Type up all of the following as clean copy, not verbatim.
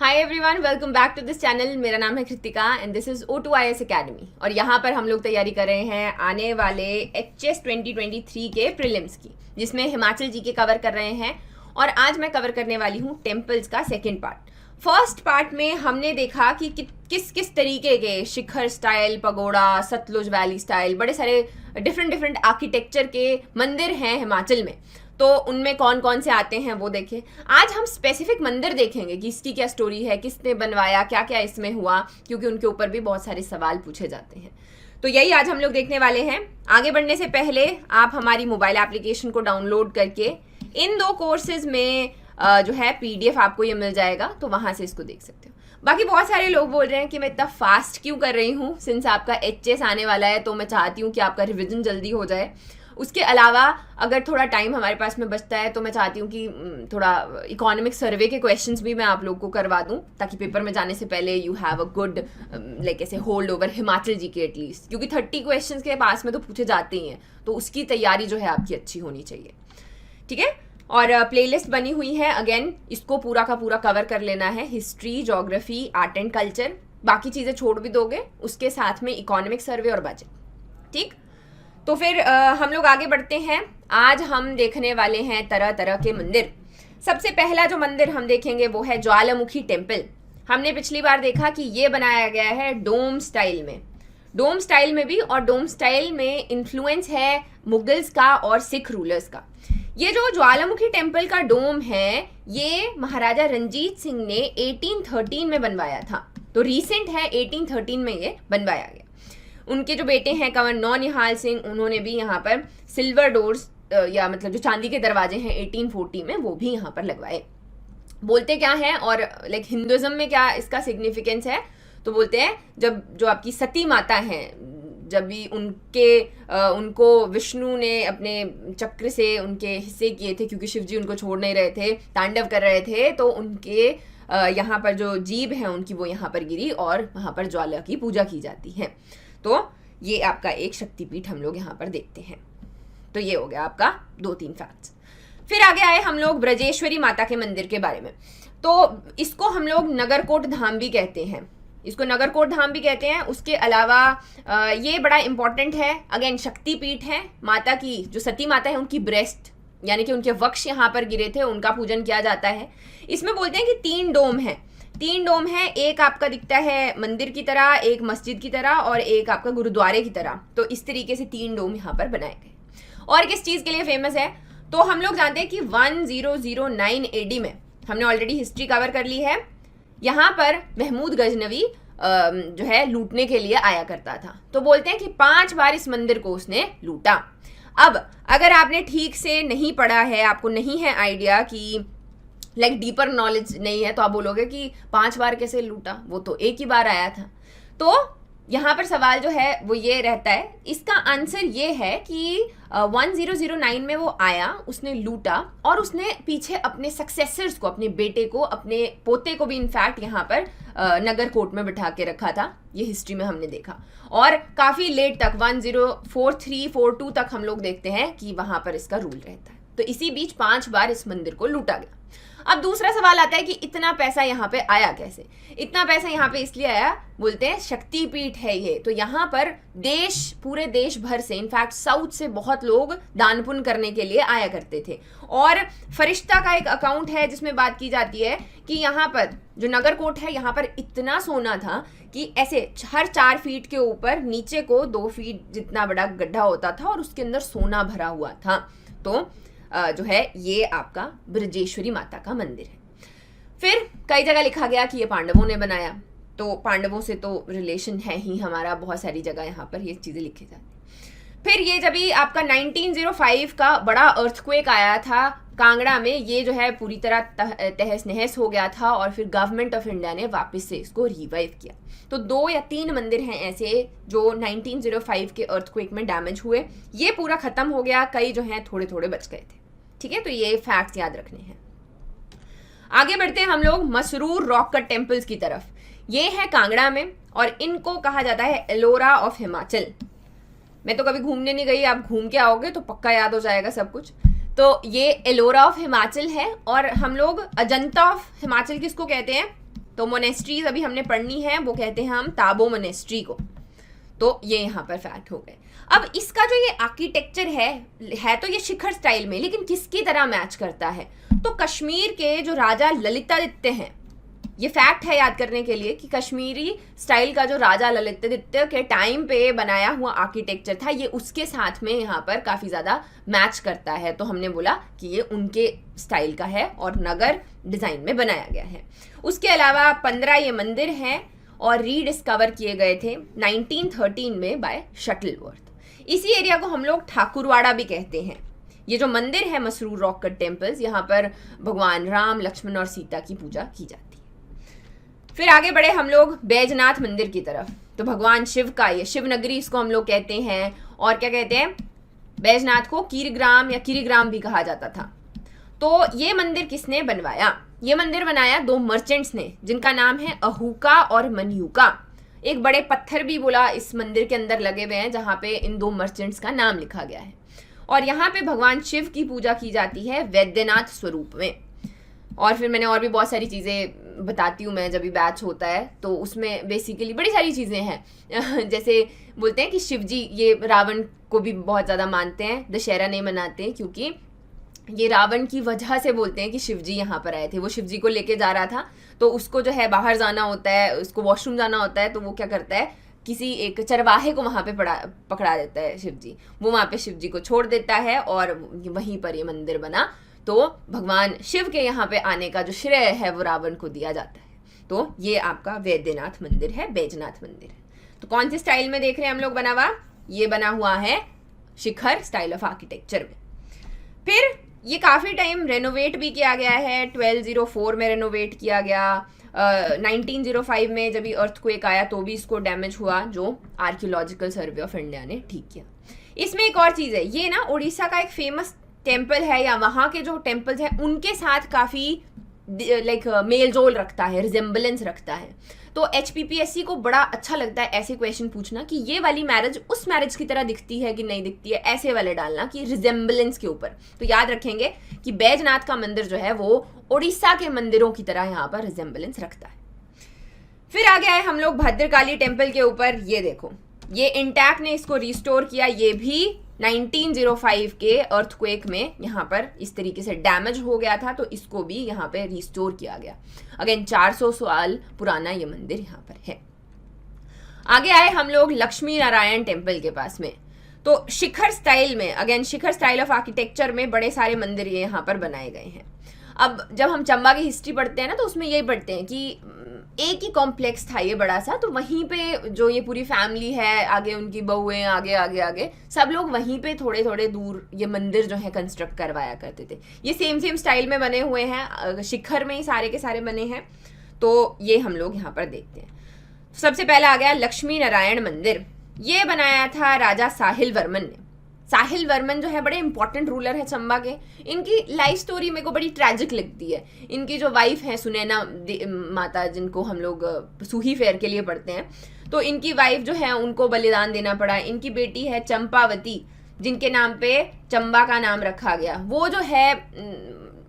Hi everyone, welcome back to this channel. मेरा नाम है Kritika and this is O2IS academy. और यहाँ पर हम लोग तैयारी कर रहे हैं आने वाले HS 2023 के प्रीलिम्स की, जिसमें हिमाचल जी के कवर कर रहे हैं। और आज मैं कवर करने वाली हूँ टेम्पल्स का सेकेंड पार्ट। फर्स्ट पार्ट में हमने देखा कि किस किस तरीके के shikhara style, pagoda, Sutlej valley style, बड़े सारे डिफरेंट आर्किटेक्चर के मंदिर हैं हिमाचल में। तो उनमें कौन कौन से आते हैं वो देखें। आज हम स्पेसिफिक मंदिर देखेंगे कि इसकी क्या स्टोरी है, किसने बनवाया, क्या क्या इसमें हुआ, क्योंकि उनके ऊपर भी बहुत सारे सवाल पूछे जाते हैं। तो यही आज हम लोग देखने वाले हैं। आगे बढ़ने से पहले आप हमारी मोबाइल एप्लीकेशन को डाउनलोड करके इन दो कोर्सेज में जो है PDF आपको ये मिल जाएगा, तो वहाँ से इसको देख सकते हो। बाकी बहुत सारे लोग बोल रहे हैं कि मैं इतना फास्ट क्यों कर रही हूँ, सिंस आपका HS आने वाला है तो मैं चाहती हूँ कि आपका रिविजन जल्दी हो जाए। उसके अलावा अगर थोड़ा टाइम हमारे पास में बचता है तो मैं चाहती हूँ कि थोड़ा इकोनॉमिक सर्वे के क्वेश्चंस भी मैं आप लोग को करवा दूँ, ताकि पेपर में जाने से पहले you have a good like ऐसे होल्ड ओवर हिमाचल जी के एटलीस्ट, क्योंकि 30 क्वेश्चंस के पास में तो पूछे जाते ही हैं, तो उसकी तैयारी जो है आपकी अच्छी होनी चाहिए। ठीक है। और प्लेलिस्ट बनी हुई है, अगेन इसको पूरा का पूरा कवर कर लेना है। History, geography, art and culture, बाकी चीज़ें छोड़ भी दोगे, उसके साथ में इकोनॉमिक सर्वे और बजट। ठीक, तो फिर हम लोग आगे बढ़ते हैं। आज हम देखने वाले हैं तरह तरह के मंदिर। सबसे पहला जो मंदिर हम देखेंगे वो है ज्वालामुखी टेम्पल। हमने पिछली बार देखा कि ये बनाया गया है डोम स्टाइल में, डोम स्टाइल में भी, और डोम स्टाइल में इन्फ्लुएंस है मुगल्स का और सिख रूलर्स का। ये जो ज्वालामुखी टेम्पल का डोम है, ये महाराजा रंजीत सिंह ने 1813 में बनवाया था, तो रीसेंट है, 1813 में ये बनवाया गया। उनके जो बेटे हैं कंवर नौनिहाल सिंह, उन्होंने भी यहाँ पर सिल्वर डोर्स या मतलब जो चांदी के दरवाजे हैं 1840 में, वो भी यहाँ पर लगवाए। बोलते क्या है, और लाइक हिंदुइज्म में क्या इसका सिग्निफिकेंस है, तो बोलते हैं जब जो आपकी सती माता हैं, जब भी उनको विष्णु ने अपने चक्र से उनके हिस्से किए थे, क्योंकि शिव जी उनको छोड़ नहीं रहे थे, तांडव कर रहे थे, तो उनके यहाँ पर जो जीभ हैं उनकी वो यहाँ पर गिरी और वहाँ पर ज्वाला की पूजा की जाती है। तो ये आपका एक शक्तिपीठ हम लोग यहाँ पर देखते हैं। तो ये हो गया आपका 2-3 फैक्ट्स। फिर आगे आए हम लोग ब्रजेश्वरी माता के मंदिर के बारे में। तो इसको हम लोग नगरकोट धाम भी कहते हैं, इसको नगरकोट धाम भी कहते हैं। उसके अलावा ये बड़ा इंपॉर्टेंट है, अगेन शक्तिपीठ है। माता की जो सती माता है उनकी ब्रेस्ट यानी कि उनके वक्ष यहाँ पर गिरे थे, उनका पूजन किया जाता है। इसमें बोलते हैं कि 3 डोम है, 3 डोम है। एक आपका दिखता है मंदिर की तरह, एक मस्जिद की तरह और एक आपका गुरुद्वारे की तरह। तो इस तरीके से 3 डोम यहाँ पर बनाए गए। और किस चीज़ के लिए फेमस है, तो हम लोग जानते हैं कि 1009 AD में, हमने ऑलरेडी हिस्ट्री कवर कर ली है, यहाँ पर महमूद गजनवी जो है लूटने के लिए आया करता था। तो बोलते हैं कि 5 बार इस मंदिर को उसने लूटा। अब अगर आपने ठीक से नहीं पढ़ा है, आपको नहीं है आइडिया कि लाइक डीपर नॉलेज नहीं है, तो आप बोलोगे कि 5 बार कैसे लूटा, वो तो एक ही बार आया था। तो यहाँ पर सवाल जो है वो ये रहता है, इसका आंसर ये है कि 1009 में वो आया, उसने लूटा और उसने पीछे अपने सक्सेसर्स को, अपने बेटे को, अपने पोते को भी इनफैक्ट यहाँ पर नगरकोट में बिठा के रखा था। ये हिस्ट्री में हमने देखा। और काफ़ी लेट तक 1043-42 तक हम लोग देखते हैं कि वहाँ पर इसका रूल रहता है। तो इसी बीच 5 बार इस मंदिर को लूटा गया। अब दूसरा सवाल आता है कि इतना पैसा यहाँ पे आया कैसे। इतना पैसा यहाँ पे इसलिए आया, बोलते हैं शक्तिपीठ है ये, तो यहाँ पर पूरे देश भर से, इनफैक्ट साउथ से बहुत लोग दान पुण्य करने के लिए आया करते थे। और फरिश्ता का एक अकाउंट है जिसमें बात की जाती है कि यहाँ पर जो नगरकोट है, यहाँ पर इतना सोना था कि ऐसे हर 4 फीट के ऊपर नीचे को 2 फीट जितना बड़ा गड्ढा होता था और उसके अंदर सोना भरा हुआ था। तो जो है ये आपका ब्रजेश्वरी माता का मंदिर है। फिर कई जगह लिखा गया कि ये पांडवों ने बनाया, तो पांडवों से तो रिलेशन है ही हमारा, बहुत सारी जगह यहाँ पर ये चीज़ें लिखी जाती। फिर ये जब भी आपका 1905 का बड़ा अर्थक्वेक आया था कांगड़ा में, ये जो है पूरी तरह तहस नहस हो गया था और फिर गवर्नमेंट ऑफ इंडिया ने वापस से इसको रिवाइव किया। तो 2 या 3 मंदिर हैं ऐसे जो 1905 के अर्थक्वेक में डैमेज हुए। ये पूरा खत्म हो गया, कई जो हैं थोड़े थोड़े बच गए थे। ठीक है, तो ये फैक्ट्स याद रखने हैं। आगे बढ़ते हैं हम लोग मसरूर रॉक कट टेम्पल्स की तरफ। ये है कांगड़ा में और इनको कहा जाता है एलोरा ऑफ हिमाचल। मैं तो कभी घूमने नहीं गई, आप घूम के आओगे तो पक्का याद हो जाएगा सब कुछ। तो ये एलोरा ऑफ हिमाचल है। और हम लोग अजंता ऑफ हिमाचल किसको कहते हैं, तो मोनेस्ट्रीज अभी हमने पढ़नी है, वो कहते हैं हम ताबो मोनेस्ट्री को। तो ये यहाँ पर फैक्ट हो गए। अब इसका जो ये आर्किटेक्चर है तो ये शिखर स्टाइल में, लेकिन किसकी तरह मैच करता है? तो कश्मीर के जो राजा ललितादित्य हैं, ये फैक्ट है याद करने के लिए कि कश्मीरी स्टाइल का जो राजा ललितादित्य के टाइम पे बनाया हुआ आर्किटेक्चर था, ये उसके साथ में यहाँ पर काफ़ी ज़्यादा मैच करता है। तो हमने बोला कि ये उनके स्टाइल का है और नगर डिज़ाइन में बनाया गया है। उसके अलावा 15 ये मंदिर हैं और रीडिस्कवर किए गए थे 1913 में बाय शटलवर्थ। इसी एरिया को हम लोग ठाकुरवाड़ा भी कहते हैं। ये जो मंदिर है मसरूर रॉक कट टेम्पल्स, यहाँ पर भगवान राम, लक्ष्मण और सीता की पूजा की जाती है। फिर आगे बढ़े हम लोग बैजनाथ मंदिर की तरफ। तो भगवान शिव का ये शिव नगरी इसको हम लोग कहते हैं, और क्या कहते हैं, बैजनाथ को कीरग्राम या किरीग्राम भी कहा जाता था। तो ये मंदिर किसने बनवाया? ये मंदिर बनाया 2 मर्चेंट्स ने, जिनका नाम है अहूका और मनयूका। एक बड़े पत्थर भी बोला इस मंदिर के अंदर लगे हुए हैं, जहाँ पे इन 2 मर्चेंट्स का नाम लिखा गया है। और यहाँ पे भगवान शिव की पूजा की जाती है वैद्यनाथ स्वरूप में। और फिर मैंने और भी बहुत सारी चीज़ें बताती हूँ मैं, जब भी बैच होता है तो उसमें बेसिकली बड़ी सारी चीज़ें हैं। जैसे बोलते हैं कि शिव जी ये रावण को भी बहुत ज़्यादा मानते हैं, दशहरा नहीं मनाते क्योंकि ये रावण की वजह से बोलते हैं कि शिव जी यहाँ पर आए थे। वो शिव जी को लेके जा रहा था, तो उसको जो है बाहर जाना होता है, उसको वॉशरूम जाना होता है, तो वो क्या करता है, किसी एक चरवाहे को वहाँ पे पकड़ा देता है शिव जी। वो वहाँ पे शिव जी को छोड़ देता है और वहीं पर ये मंदिर बना। तो भगवान शिव के यहाँ पे आने का जो श्रेय है वो रावण को दिया जाता है। तो ये आपका वैद्यनाथ मंदिर है, बैजनाथ मंदिर है। तो कौन सी स्टाइल में देख रहे हैं हम लोग बना हुआ? ये बना हुआ है शिखर स्टाइल ऑफ आर्किटेक्चर में। फिर ये काफ़ी टाइम रेनोवेट भी किया गया है। 1204 में रेनोवेट किया गया। 1905 में जब अर्थक्वेक आया तो भी इसको डैमेज हुआ, जो आर्कियोलॉजिकल सर्वे ऑफ इंडिया ने ठीक किया। इसमें एक और चीज़ है, ये ना उड़ीसा का एक फेमस टेम्पल है, या वहाँ के जो टेम्पल्स हैं उनके साथ काफ़ी लाइक मेल जोल रखता है, रिजेम्बलेंस रखता है। तो HPPSC को बड़ा अच्छा लगता है ऐसे क्वेश्चन पूछना कि ये वाली मैरिज उस मैरिज की तरह दिखती है कि नहीं दिखती है, ऐसे वाले डालना कि रिजेम्बलेंस के ऊपर। तो याद रखेंगे कि बैजनाथ का मंदिर जो है वो उड़ीसा के मंदिरों की तरह यहाँ पर रिजेम्बलेंस रखता है। फिर आगे आए हम लोग भद्रकाली टेम्पल के ऊपर। ये देखो, ये इंटैक्ट ने इसको रिस्टोर किया। ये भी 1905 के अर्थक्वेक में यहाँ पर इस तरीके से डैमेज हो गया था, तो इसको भी यहाँ पे रिस्टोर किया गया। अगेन 400 साल पुराना ये मंदिर यहाँ पर है। आगे आए हम लोग लक्ष्मी नारायण टेम्पल के पास में। तो शिखर स्टाइल में, again Shikhar style of architecture में बड़े सारे मंदिर ये यहाँ पर बनाए गए हैं। अब जब हम चंबा की हिस्ट्री पढ़ते हैं ना, तो उसमें यही पढ़ते हैं कि एक ही कॉम्प्लेक्स था ये बड़ा सा, तो वहीं पे जो ये पूरी फैमिली है, आगे उनकी बहुएं, आगे आगे आगे सब लोग वहीं पे थोड़े थोड़े दूर ये मंदिर जो है कंस्ट्रक्ट करवाया करते थे। ये सेम स्टाइल में बने हुए हैं, शिखर में ही सारे के सारे बने हैं। तो ये हम लोग यहाँ पर देखते हैं। सबसे पहला आ गया लक्ष्मी नारायण मंदिर। ये बनाया था राजा साहिल वर्मन ने। साहिल वर्मन जो है बड़े इंपॉर्टेंट रूलर है चंबा के। इनकी लाइफ स्टोरी मेरे को बड़ी ट्रैजिक लगती है। इनकी जो वाइफ है सुनैना माता, जिनको हम लोग सूही फेयर के लिए पढ़ते हैं, तो इनकी वाइफ जो है उनको बलिदान देना पड़ा। इनकी बेटी है चंपावती, जिनके नाम पे चंबा का नाम रखा गया। वो जो है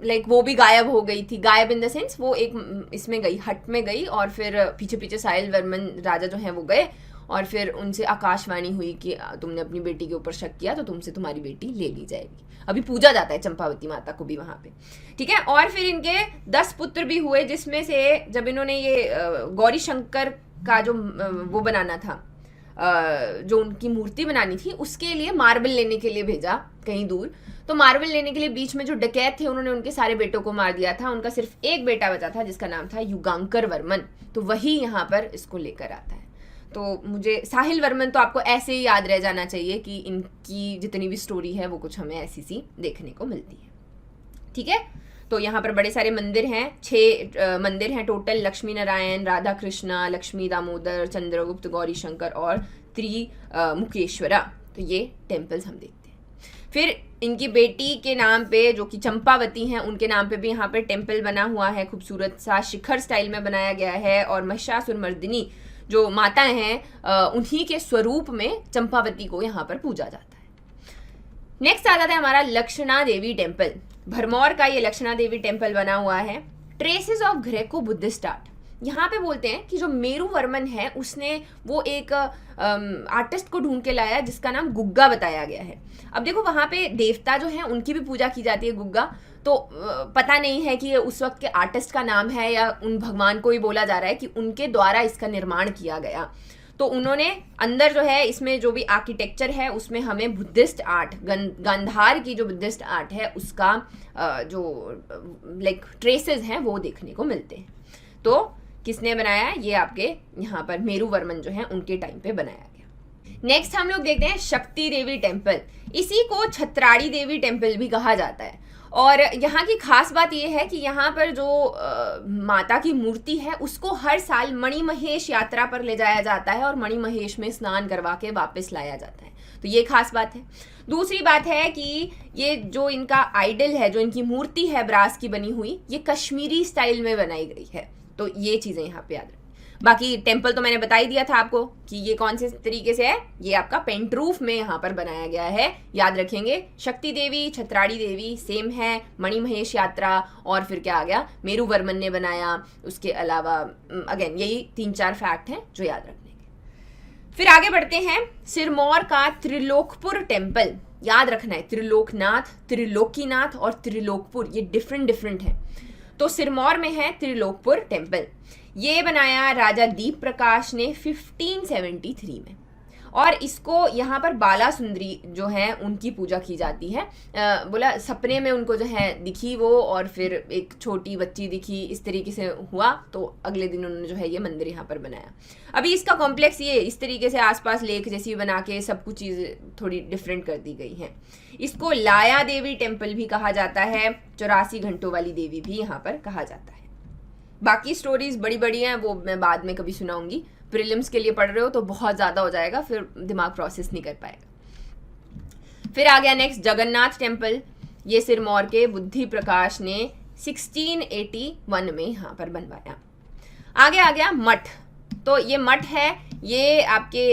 लाइक वो भी गायब हो गई थी। गायब इन द सेंस वो एक इसमें गई, हट में गई, और फिर पीछे पीछे साहिल वर्मन राजा जो है वो गए, और फिर उनसे आकाशवाणी हुई कि तुमने अपनी बेटी के ऊपर शक किया तो तुमसे तुम्हारी बेटी ले ली जाएगी। अभी पूजा जाता है चंपावती माता को भी वहाँ पे, ठीक है। और फिर इनके 10 पुत्र भी हुए, जिसमें से जब इन्होंने ये गौरी शंकर का जो वो बनाना था, जो उनकी मूर्ति बनानी थी, उसके लिए मार्बल लेने के लिए भेजा कहीं दूर। तो मार्बल लेने के लिए बीच में जो डकैत थे उन्होंने उनके सारे बेटों को मार दिया था। उनका सिर्फ एक बेटा बचा था जिसका नाम था युगांकर वर्मन। तो वही यहाँ पर इसको लेकर आता है। तो मुझे साहिल वर्मन तो आपको ऐसे ही याद रह जाना चाहिए कि इनकी जितनी भी स्टोरी है वो कुछ हमें ऐसी सी देखने को मिलती है, ठीक है। तो यहाँ पर बड़े सारे मंदिर हैं, 6 मंदिर हैं टोटल। लक्ष्मी नारायण, राधा कृष्णा, लक्ष्मी दामोदर, चंद्रगुप्त, गौरी शंकर और त्रिमुकेश्वरा। तो ये टेम्पल्स हम देखते हैं। फिर इनकी बेटी के नाम पे जो कि चंपावती हैं, उनके नाम पे भी यहाँ पे टेम्पल बना हुआ है, खूबसूरत सा शिखर स्टाइल में बनाया गया है। और महिषासुरमर्दिनी जो माता हैं उन्हीं के स्वरूप में चंपावती को यहाँ पर पूजा जाता है। नेक्स्ट आ जाता है हमारा लक्षणा देवी टेम्पल। भरमौर का ये लक्षणा देवी टेम्पल बना हुआ है। Traces of Greco Buddhist art. यहाँ पे बोलते हैं कि जो मेरू वर्मन है उसने वो एक आर्टिस्ट को ढूंढ के लाया जिसका नाम गुग्गा बताया गया है। अब देखो वहाँ पे देवता जो हैं उनकी भी पूजा की जाती है गुग्गा, तो पता नहीं है कि ये उस वक्त के आर्टिस्ट का नाम है या उन भगवान को ही बोला जा रहा है कि उनके द्वारा इसका निर्माण किया गया। तो उन्होंने अंदर जो है इसमें जो भी आर्किटेक्चर है उसमें हमें बुद्धिस्ट आर्ट, गांधार की जो बुद्धिस्ट आर्ट है उसका जो लाइक ट्रेसेस हैं वो देखने को मिलते हैं। तो किसने बनाया? ये आपके यहाँ पर मेरू वर्मन जो है उनके टाइम पे बनाया गया। नेक्स्ट हम लोग देखते हैं शक्ति देवी टेम्पल। इसी को छत्राड़ी देवी टेम्पल भी कहा जाता है। और यहाँ की खास बात यह है कि यहाँ पर जो माता की मूर्ति है उसको हर साल मणिमहेश यात्रा पर ले जाया जाता है और मणिमहेश में स्नान करवा के वापस लाया जाता है। तो ये खास बात है। दूसरी बात है कि ये जो इनका आइडल है, जो इनकी मूर्ति है ब्रास की बनी हुई, ये कश्मीरी स्टाइल में बनाई गई है। तो ये चीज़ें यहाँ पे याद रखें। बाकी टेम्पल तो मैंने बता ही दिया था आपको कि ये कौन से तरीके से है। ये आपका पेंट रूफ में यहाँ पर बनाया गया है, याद रखेंगे। शक्ति देवी, छत्राड़ी देवी सेम है, मणिमहेश यात्रा, और फिर क्या आ गया, मेरू वर्मन ने बनाया। उसके अलावा अगेन यही 3-4 फैक्ट हैं जो याद रखने के। फिर आगे बढ़ते हैं। सिरमौर का त्रिलोकपुर टेम्पल, याद रखना है, त्रिलोकनाथ, त्रिलोकीनाथ और त्रिलोकपुर ये डिफरेंट है। तो सिरमौर में है त्रिलोकपुर टेम्पल। ये बनाया राजा दीप प्रकाश ने 1573 में, और इसको यहाँ पर बाला सुंदरी जो है उनकी पूजा की जाती है। बोला सपने में उनको जो है दिखी वो, और फिर एक छोटी बच्ची दिखी, इस तरीके से हुआ। तो अगले दिन उन्होंने जो है ये मंदिर यहाँ पर बनाया। अभी इसका कॉम्प्लेक्स ये इस तरीके से आसपास लेक जैसी बना के सब कुछ चीज़ें थोड़ी डिफरेंट कर दी गई हैं। इसको लाया देवी टेम्पल भी कहा जाता है, 84 घंटों वाली देवी भी यहाँ पर कहा जाता है। बाकी स्टोरीज बड़ी बड़ी हैं, वो मैं बाद में कभी सुनाऊंगी। प्रीलिम्स के लिए पढ़ रहे हो तो बहुत ज़्यादा हो जाएगा, फिर दिमाग प्रोसेस नहीं कर पाएगा। फिर आ गया नेक्स्ट जगन्नाथ टेम्पल। ये सिरमौर के बुद्धि प्रकाश ने 1681 में यहाँ पर बनवाया। आगे आ गया मठ। तो ये मठ है, ये आपके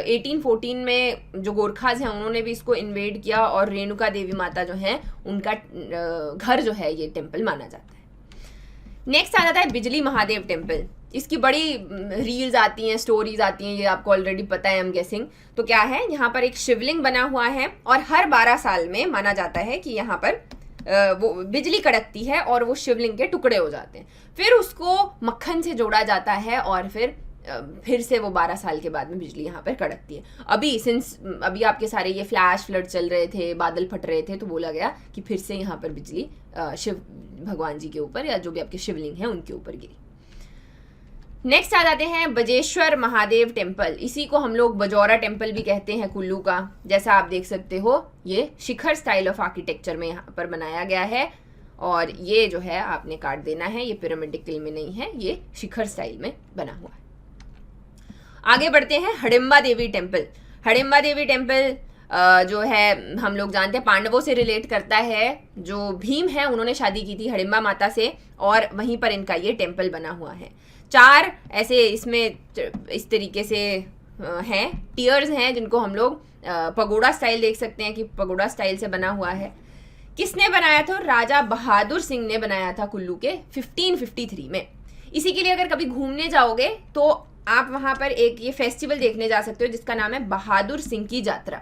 1814 में जो गोरखाज हैं उन्होंने भी इसको इन्वेड किया, और रेणुका देवी माता जो है उनका घर जो है ये टेम्पल माना जाता है। नेक्स्ट आ जाता है बिजली महादेव टेम्पल। इसकी बड़ी रील्स आती हैं, स्टोरीज आती हैं, ये आपको ऑलरेडी पता है, आई एम गेसिंग। तो क्या है, यहाँ पर एक शिवलिंग बना हुआ है, और हर 12 साल में माना जाता है कि यहाँ पर वो बिजली कड़कती है और वो शिवलिंग के टुकड़े हो जाते हैं। फिर उसको मक्खन से जोड़ा जाता है, और फिर से वो 12 साल के बाद में बिजली यहाँ पर कड़कती है। अभी आपके सारे ये फ्लैश फ्लड चल रहे थे, बादल फट रहे थे, तो बोला गया कि फिर से यहाँ पर बिजली शिव भगवान जी के ऊपर या जो भी आपके शिवलिंग है उनके ऊपर गिरी। नेक्स्ट आ जाते हैं बजेश्वर महादेव टेम्पल। इसी को हम लोग बजौरा टेम्पल भी कहते हैं कुल्लू का। जैसा आप देख सकते हो ये शिखर स्टाइल ऑफ आर्किटेक्चर में यहाँ पर बनाया गया है, और ये जो है आपने काट देना है, ये पिरामिडिकल में नहीं है, ये शिखर स्टाइल में बना हुआ है। आगे बढ़ते हैं हडिम्बा देवी टेम्पल। हडिम्बा देवी टेम्पल जो है हम लोग जानते हैं पांडवों से रिलेट करता है। जो भीम है उन्होंने शादी की थी हडिम्बा माता से, और वहीं पर इनका ये टेम्पल बना हुआ है। 4 ऐसे इसमें इस तरीके से हैं, टियर्स हैं, जिनको हम लोग पगोड़ा स्टाइल देख सकते हैं कि पगोड़ा स्टाइल से बना हुआ है। किसने बनाया था? राजा बहादुर सिंह ने बनाया था कुल्लू के 1553 में। इसी के लिए अगर कभी घूमने जाओगे तो आप वहाँ पर एक ये फेस्टिवल देखने जा सकते हो जिसका नाम है बहादुर सिंह की यात्रा।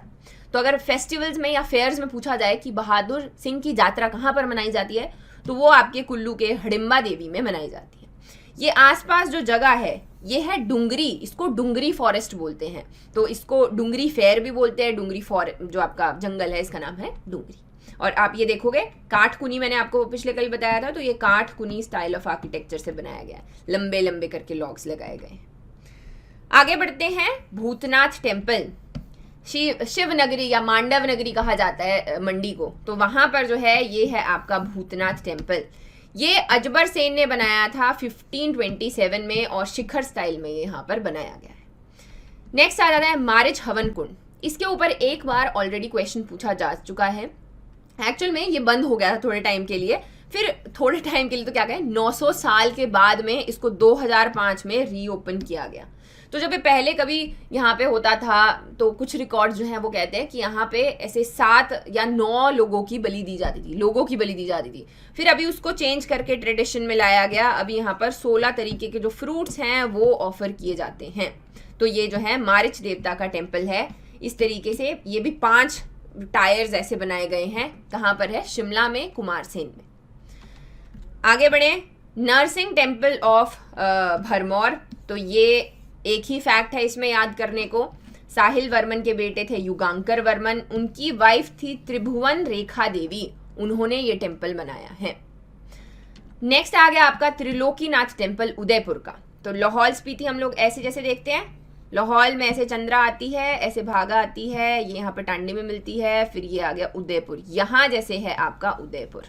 तो अगर फेस्टिवल्स में या फेयर्स में पूछा जाए कि बहादुर सिंह की यात्रा कहाँ पर मनाई जाती है, तो वो आपके कुल्लू के हडिम्बा देवी में मनाई जाती है। ये आसपास जो जगह है ये है डुंगरी, इसको डुंगरी फॉरेस्ट बोलते हैं। तो इसको डुंगरी फेयर भी बोलते हैं। डुंगरी जो आपका जंगल है इसका नाम है डुंगरी। और आप ये देखोगे काठकुनी, मैंने आपको पिछले कल बताया था, तो ये काठकुनी स्टाइल ऑफ आर्किटेक्चर से बनाया गया है, लंबे लंबे करके लॉग्स लगाए गए हैं। आगे बढ़ते हैं भूतनाथ टेम्पल। शिव नगरी या मांडव नगरी कहा जाता है मंडी को, तो वहां पर जो है ये है आपका भूतनाथ टेम्पल। ये अजबर सेन ने बनाया था 1527 में, और शिखर स्टाइल में यहाँ पर बनाया गया है। नेक्स्ट आ जाता है मारिच हवन कुंड। इसके ऊपर एक बार ऑलरेडी क्वेश्चन पूछा जा चुका है। एक्चुअल में ये बंद हो गया था थोड़े टाइम के लिए, फिर थोड़े टाइम के लिए तो क्या कहें 900 साल के बाद में इसको 2005 में रीओपन किया गया। तो जब ये पहले कभी यहाँ पे होता था तो कुछ रिकॉर्ड जो हैं वो कहते हैं कि यहाँ पे ऐसे 7 या 9 लोगों की बलि दी जाती थी। फिर अभी उसको चेंज करके ट्रेडिशन में लाया गया। अभी यहाँ पर 16 तरीके के जो फ्रूट्स हैं वो ऑफर किए जाते हैं। तो ये जो है मारिच देवता का टेम्पल है। इस तरीके से ये भी 5 टायर्स ऐसे बनाए गए हैं। कहाँ पर है? शिमला में, कुमारसेन में। आगे बढ़े, नरसिंह टेम्पल ऑफ भरमौर। तो ये एक ही फैक्ट है इसमें याद करने को। साहिल वर्मन के बेटे थे युगांकर वर्मन, उनकी वाइफ थी त्रिभुवन रेखा देवी, उन्होंने ये टेम्पल बनाया है। नेक्स्ट आ गया आपका त्रिलोकीनाथ टेम्पल उदयपुर का। तो लाहौल स्पीति हम लोग ऐसे जैसे देखते हैं, लाहौल में ऐसे चंद्रा आती है, ऐसे भागा आती है, ये यहाँ पर टांडी में मिलती है, फिर ये आ गया उदयपुर, यहाँ जैसे है आपका उदयपुर।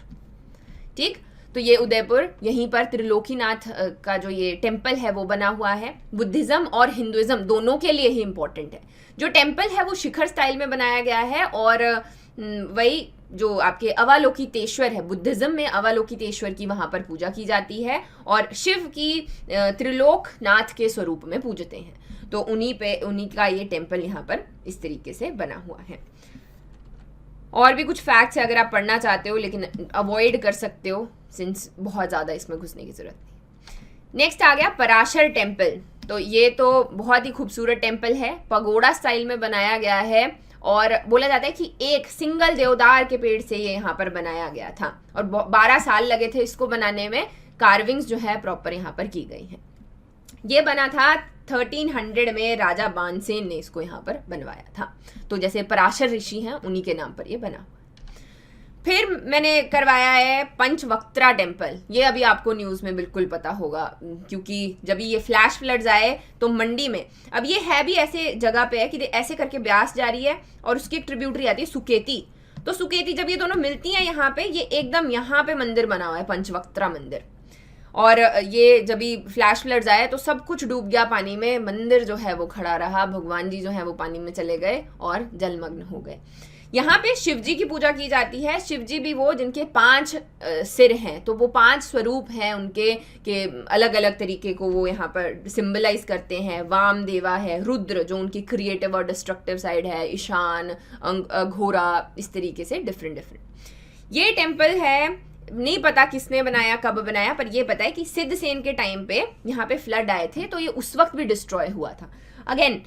ठीक, तो ये उदयपुर, यहीं पर त्रिलोकीनाथ का जो ये टेम्पल है वो बना हुआ है। बुद्धिज्म और हिंदुइज्म दोनों के लिए ही इंपॉर्टेंट है। जो टेम्पल है वो शिखर स्टाइल में बनाया गया है और वही जो आपके अवलोकितेश्वर है, बुद्धिज्म में अवलोकितेश्वर की वहां पर पूजा की जाती है और शिव की त्रिलोकनाथ के स्वरूप में पूजते हैं। तो उन्हीं का ये टेम्पल यहाँ पर इस तरीके से बना हुआ है। और भी कुछ फैक्ट्स है अगर आप पढ़ना चाहते हो, लेकिन अवॉइड कर सकते हो सिंस बहुत ज़्यादा इसमें घुसने की जरूरत नहीं। नेक्स्ट आ गया पराशर टेम्पल। तो ये तो बहुत ही खूबसूरत टेम्पल है, पगोड़ा स्टाइल में बनाया गया है और बोला जाता है कि एक सिंगल देवदार के पेड़ से ये यहाँ पर बनाया गया था और 12 साल लगे थे इसको बनाने में। कार्विंग्स जो है प्रॉपर यहाँ पर की गई हैं। ये बना था 1300 में, राजा बानसेन ने इसको यहाँ पर बनवाया था। तो जैसे पराशर ऋषि हैं उन्हीं के नाम पर ये बना। फिर मैंने करवाया है पंचवक्त्रा टेम्पल। ये अभी आपको न्यूज़ में बिल्कुल पता होगा क्योंकि जब ये फ्लैश फ्लड्स आए तो मंडी में, अब ये है भी ऐसे जगह पे है कि ऐसे करके ब्यास जा रही है और उसकी एक ट्रिब्यूटरी आती है सुकेती। तो सुकेती जब ये दोनों मिलती हैं यहाँ पे, ये एकदम यहाँ पे मंदिर बना हुआ है पंचवक्त्रा मंदिर। और ये जब भी फ्लैश फ्लड्स आए तो सब कुछ डूब गया पानी में, मंदिर जो है वो खड़ा रहा, भगवान जी जो है वो पानी में चले गए और जलमग्न हो गए। यहाँ पे शिव जी की पूजा की जाती है। शिव जी भी वो जिनके 5 सिर हैं, तो वो 5 स्वरूप हैं उनके के अलग अलग तरीके को वो यहाँ पर सिंबलाइज करते हैं। वाम देवा है, रुद्र जो उनकी क्रिएटिव और डिस्ट्रक्टिव साइड है, ईशान, घोरा, इस तरीके से डिफरेंट। ये टेम्पल है, नहीं पता किसने बनाया, कब बनाया, पर ये पता है कि सिद्ध सेन के टाइम पे यहाँ पे फ्लड आए थे तो ये उस वक्त भी डिस्ट्रॉय हुआ था। अगेन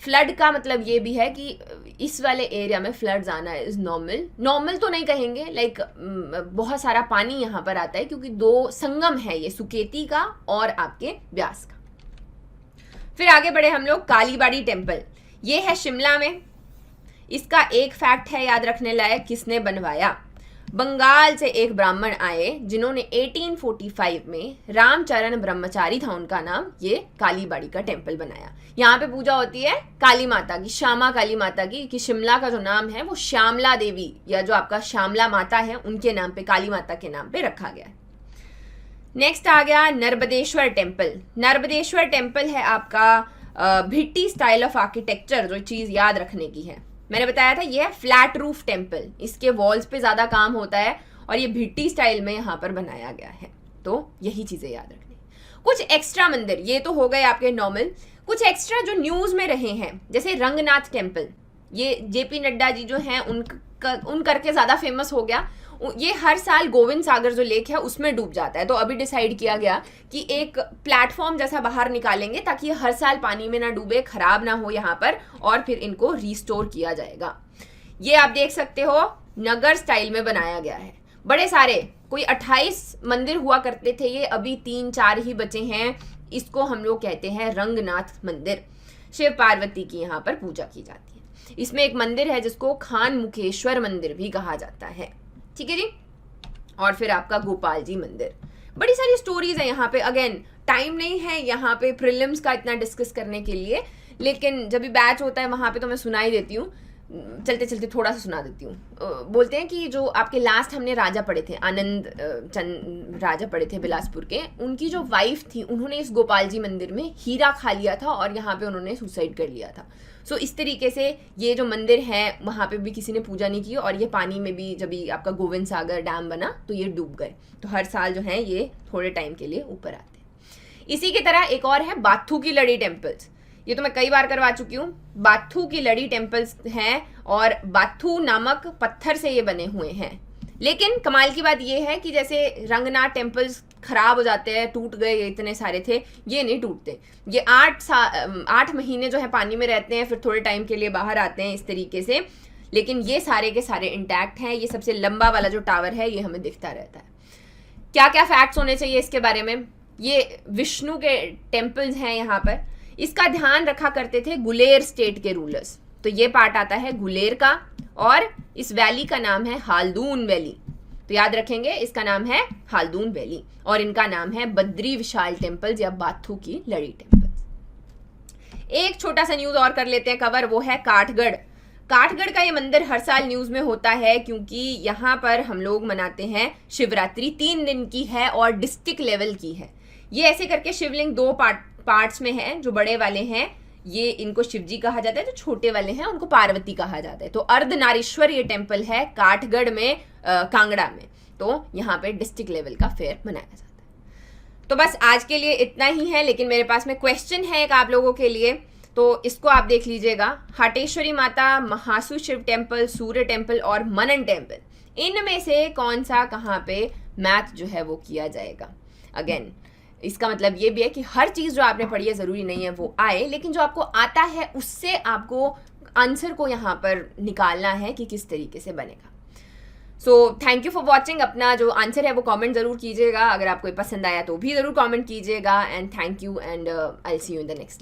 फ्लड का मतलब ये भी है कि इस वाले एरिया में फ्लड्स आना इज नॉर्मल तो नहीं कहेंगे, लाइक बहुत सारा पानी यहाँ पर आता है क्योंकि 2 संगम है ये, सुकेती का और आपके ब्यास का। फिर आगे बढ़े हम लोग, कालीबाड़ी टेम्पल। ये है शिमला में। इसका एक फैक्ट है याद रखने लायक, किसने बनवाया। बंगाल से एक ब्राह्मण आए जिन्होंने 1845 में, रामचरण ब्रह्मचारी था उनका नाम, ये कालीबाड़ी का टेम्पल बनाया। यहाँ पे पूजा होती है काली माता की, श्यामा काली माता की, कि शिमला का जो नाम है वो श्यामला देवी या जो आपका श्यामला माता है उनके नाम पे, काली माता के नाम पे रखा गया है। नेक्स्ट आ गया नर्मदेश्वर टेम्पल। नर्मदेश्वर टेम्पल है आपका भिट्टी स्टाइल ऑफ आर्किटेक्चर, जो चीज याद रखने की है। मैंने बताया था ये है फ्लैट रूफ टेम्पल, इसके वॉल्स पे ज्यादा काम होता है और ये भिट्टी स्टाइल में यहाँ पर बनाया गया है। तो यही चीजें याद रखनी। कुछ एक्स्ट्रा मंदिर, ये तो हो गए आपके नॉर्मल, कुछ एक्स्ट्रा जो न्यूज में रहे हैं, जैसे रंगनाथ टेम्पल। ये जेपी नड्डा जी जो हैं उन करके ज्यादा फेमस हो गया। ये हर साल गोविंद सागर जो लेक है उसमें डूब जाता है, तो अभी डिसाइड किया गया कि एक प्लेटफॉर्म जैसा बाहर निकालेंगे ताकि ये हर साल पानी में ना डूबे, खराब ना हो यहाँ पर, और फिर इनको रिस्टोर किया जाएगा। ये आप देख सकते हो नगर स्टाइल में बनाया गया है। बड़े सारे, कोई 28 मंदिर हुआ करते थे, ये अभी 3-4 ही बचे हैं। इसको हम लोग कहते हैं रंगनाथ मंदिर। शिव पार्वती की यहाँ पर पूजा की जाती है। इसमें एक मंदिर है जिसको खान मुखेश्वर मंदिर भी कहा जाता है, ठीक है जी। और फिर आपका गोपाल जी मंदिर। बड़ी सारी स्टोरीज है यहाँ पे। अगेन टाइम नहीं है यहाँ पे प्रीलिम्स का इतना डिस्कस करने के लिए, लेकिन जब भी बैच होता है वहां पे तो मैं सुना ही देती हूँ। चलते चलते थोड़ा सा सुना देती हूँ। बोलते हैं कि जो आपके लास्ट हमने राजा पढ़े थे, आनंद चंद राजा पढ़े थे बिलासपुर के, उनकी जो वाइफ थी उन्होंने इस गोपाल जी मंदिर में हीरा खा लिया था और यहाँ पे उन्होंने सुसाइड कर लिया था। सो इस तरीके से ये जो मंदिर है वहाँ पे भी किसी ने पूजा नहीं की और ये पानी में भी, जब भी आपका गोविंद सागर डैम बना तो ये डूब गए। तो हर साल जो है ये थोड़े टाइम के लिए ऊपर आते हैं। इसी की तरह एक और है बाथू की लड़ी टेम्पल्स। ये तो मैं कई बार करवा चुकी हूँ। बाथू की लड़ी टेम्पल्स हैं और बाथू नामक पत्थर से ये बने हुए हैं। लेकिन कमाल की बात ये है कि जैसे रंगनाथ टेम्पल्स खराब हो जाते हैं, टूट गए, इतने सारे थे, ये नहीं टूटते। ये 8 महीने जो है पानी में रहते हैं, फिर थोड़े टाइम के लिए बाहर आते हैं इस तरीके से। लेकिन ये सारे के सारे इंटैक्ट हैं। ये सबसे लंबा वाला जो टावर है ये हमें दिखता रहता है। क्या क्या फैक्ट्स होने चाहिए इसके बारे में? ये विष्णु के टेम्पल्स हैं यहाँ पर। इसका ध्यान रखा करते थे गुलेर स्टेट के रूलर्स। तो ये पार्ट आता है गुलेर का और इस वैली का नाम है हाल्दून वैली। तो याद रखेंगे इसका नाम है हाल्दून वैली और इनका नाम है बद्री विशाल टेम्पल्स या बाथू की लड़ी टेम्पल्स। एक छोटा सा न्यूज और कर लेते हैं कवर, वो है काठगढ़। काठगढ़ का ये मंदिर हर साल न्यूज में होता है क्योंकि यहाँ पर हम लोग मनाते हैं शिवरात्रि। 3 दिन की है और डिस्ट्रिक्ट लेवल की है। ये ऐसे करके शिवलिंग 2 पार्ट्स में है। जो बड़े वाले हैं ये इनको शिवजी कहा जाता है, जो छोटे वाले हैं उनको पार्वती कहा जाता है। तो अर्धनारीश्वर ये टेम्पल है काठगढ़ में, कांगड़ा में। तो यहाँ पे डिस्ट्रिक्ट लेवल का फेयर मनाया जाता है। तो बस आज के लिए इतना ही है, लेकिन मेरे पास में क्वेश्चन है एक आप लोगों के लिए, तो इसको आप देख लीजिएगा। हाटेश्वरी माता, महासु शिव टेम्पल, सूर्य टेम्पल और मनन टेम्पल, इनमें से कौन सा कहाँ पे मैथ जो है वो किया जाएगा? अगेन इसका मतलब ये भी है कि हर चीज़ जो आपने पढ़ी है ज़रूरी नहीं है वो आए, लेकिन जो आपको आता है उससे आपको आंसर को यहाँ पर निकालना है कि किस तरीके से बनेगा। So thank you for watching. अपना जो आंसर है वो कमेंट ज़रूर कीजिएगा। अगर आपको पसंद आया तो भी ज़रूर कमेंट कीजिएगा। And thank you and I will see you in the next.